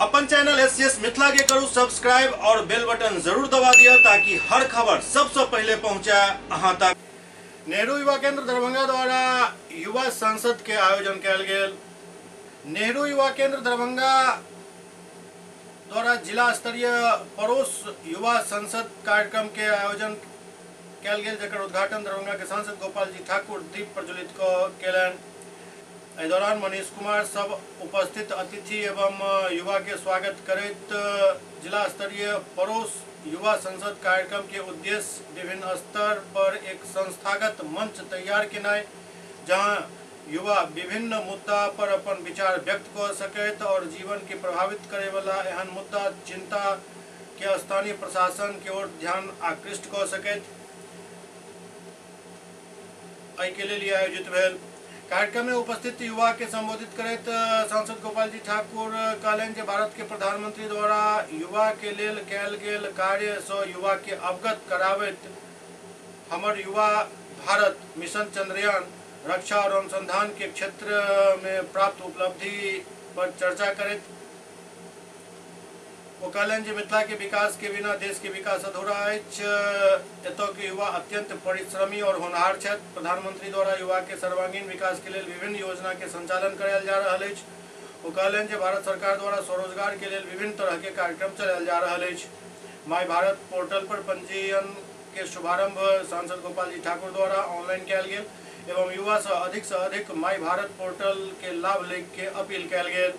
अपन channel SCS Mithila के करू सब्सक्राइब और बेल बटन जरूर दबा दिया ताकि हर खबर सबसे पहले पहुंचे अहां तक। नेहरू युवा केंद्र दरभंगा द्वारा युवा संसद के आयोजन कयल गेल। नेहरू युवा केंद्र दरभंगा द्वारा जिला स्तरीय पड़ोस युवा संसद कार्यक्रम के आयोजन कयल गेल, जकर उद्घाटन दरभंगा के सांसद गोपाल जी ठाकुर दीप प्रज्वलित केलनि। एहि दौरान मनीष कुमार सब उपस्थित अतिथि एवं युवा के स्वागत करैत जिला स्तरीय पड़ोस युवा संसद कार्यक्रम के उद्देश्य विभिन्न स्तर पर एक संस्थागत मंच तैयार केनाइ, जहां युवा विभिन्न मुद्दा पर अपन विचार व्यक्त कर सकैत और जीवन के प्रभावित करे वाला एहन मुद्दा चिंता के स्थानीय प्रशासन की ओर ध्यान आकृष्ट कर सकैत, एहि के लेल आयोजित भेल। कार्यक्रम में उपस्थित युवा के संबोधित करैत सांसद गोपाल जी ठाकुर कहलनि जे भारत के प्रधानमंत्री द्वारा युवा के लेल कयल गेल कार्य सँ युवा के अवगत कराबैत हमर युवा भारत मिशन चंद्रयान रक्षा और अनुसंधान के क्षेत्र में प्राप्त उपलब्धि पर चर्चा करैत वो कहलनि जे मिथिला के विकास के बिना देश के विकास अधूरा अछि। एतय के युवा अत्यंत परिश्रमी और होनहार छथि। प्रधानमंत्री द्वारा युवा के सर्वांगीण विकास के लेल विभिन्न योजना के संचालन करायल जा रहल अछि। वो कहलनि जे भारत सरकार द्वारा स्वरोजगार के लेल विभिन्न तरह के कार्यक्रम चलायल जा रहल अछि। माय भारत पोर्टल पर पंजीयन के शुभारंभ सांसद गोपाल जी ठाकुर द्वारा ऑनलाइन कयल गेल एवं युवा से अधिक माय भारत पोर्टल के लाभ ले के अपील कयल गेल।